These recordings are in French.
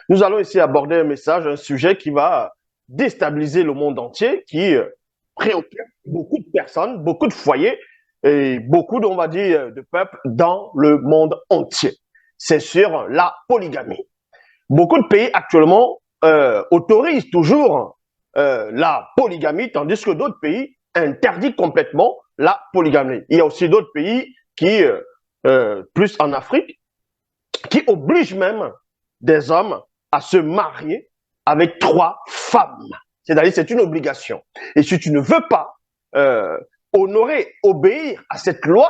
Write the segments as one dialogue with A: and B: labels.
A: Nous allons ici aborder un message, un sujet qui va déstabiliser le monde entier, qui préoccupe beaucoup de personnes, beaucoup de foyers et beaucoup, on va dire, de peuples dans le monde entier. C'est sur la polygamie. Beaucoup de pays actuellement autorisent toujours la polygamie, tandis que d'autres pays interdisent complètement la polygamie. Il y a aussi d'autres pays qui, plus en Afrique, qui obligent même des hommes à se marier avec 3 femmes. C'est-à-dire, c'est une obligation. Et si tu ne veux pas honorer, obéir à cette loi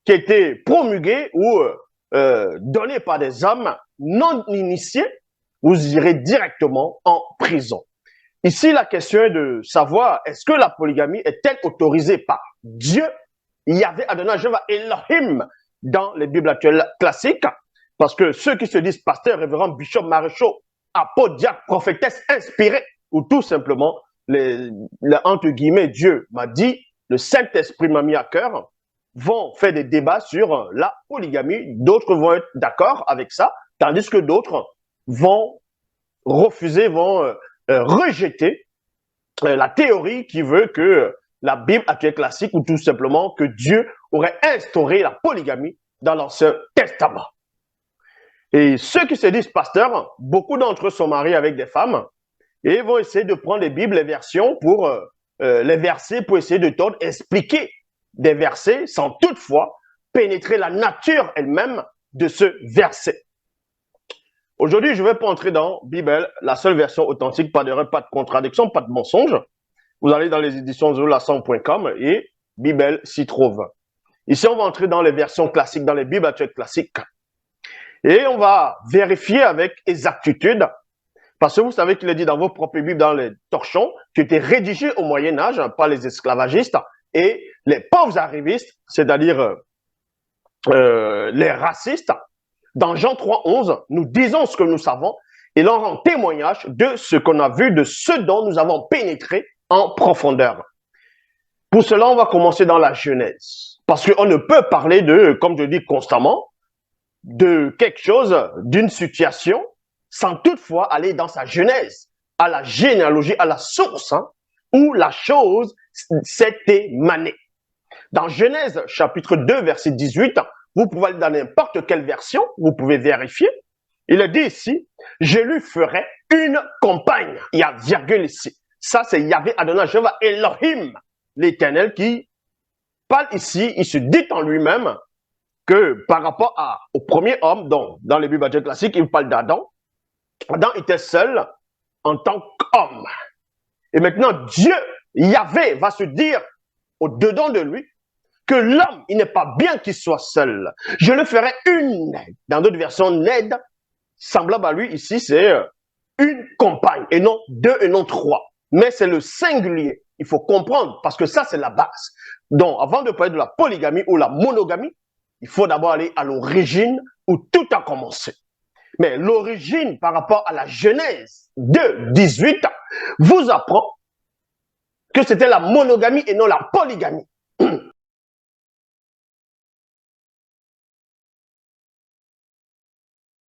A: qui a été promulguée ou donnée par des hommes non initiés, vous irez directement en prison. Ici, la question est de savoir, est-ce que la polygamie est-elle autorisée par Dieu, Yahvé Adonai Jéhovah Elohim, dans les Bibles actuelles classiques? Parce que ceux qui se disent pasteurs, révérends, bishops, maréchaux, apôtres, diacres, prophétesses inspirés, ou tout simplement, entre guillemets, Dieu m'a dit, le Saint-Esprit m'a mis à cœur, vont faire des débats sur la polygamie. D'autres vont être d'accord avec ça, tandis que d'autres vont refuser, vont rejeter la théorie qui veut que la Bible actuelle classique, ou tout simplement que Dieu aurait instauré la polygamie dans l'Ancien Testament. Et ceux qui se disent pasteurs, beaucoup d'entre eux sont mariés avec des femmes et vont essayer de prendre les Bibles, les versions pour les versets, pour essayer de expliquer des versets sans toutefois pénétrer la nature elle-même de ce verset. Aujourd'hui, je ne vais pas entrer dans Bible, la seule version authentique, pas d'erreur, pas de contradiction, pas de mensonge. Vous allez dans les éditions zolasson.com et Bible s'y trouve. Ici, on va entrer dans les versions classiques, dans les Bibles actuelles classiques. Et on va vérifier avec exactitude, parce que vous savez qu'il est dit dans vos propres Bibles, dans les torchons, qui étaient rédigés au Moyen-Âge par les esclavagistes et les pauvres arrivistes, c'est-à-dire les racistes. Dans Jean 3,11, nous disons ce que nous savons et l'on rend témoignage de ce qu'on a vu, de ce dont nous avons pénétré en profondeur. Pour cela, on va commencer dans la Genèse. Parce qu'on ne peut parler de, comme je dis constamment, de quelque chose, d'une situation, sans toutefois aller dans sa genèse, à la généalogie, à la source, où la chose s'est émanée. Dans Genèse chapitre 2, verset 18, vous pouvez aller dans n'importe quelle version, vous pouvez vérifier. Il est dit ici, je lui ferai une compagne. Il y a virgule ici. Ça, c'est Yahvé Adonai Jéhovah Elohim, l'Éternel, qui parle ici, il se dit en lui-même que par rapport au premier homme, donc dans les Bibles classiques, il parle d'Adam. Adam était seul en tant qu'homme. Et maintenant, Dieu, Yahvé, va se dire au-dedans de lui que l'homme, il n'est pas bien qu'il soit seul. Je le ferai une aide. Dans d'autres versions, une aide semblable à lui, ici, c'est une compagne, et non 2 et non 3. Mais c'est le singulier. Il faut comprendre, parce que ça, c'est la base. Donc, avant de parler de la polygamie ou la monogamie, il faut d'abord aller à l'origine où tout a commencé. Mais l'origine par rapport à la Genèse de 18 vous apprend que c'était la monogamie et non la polygamie.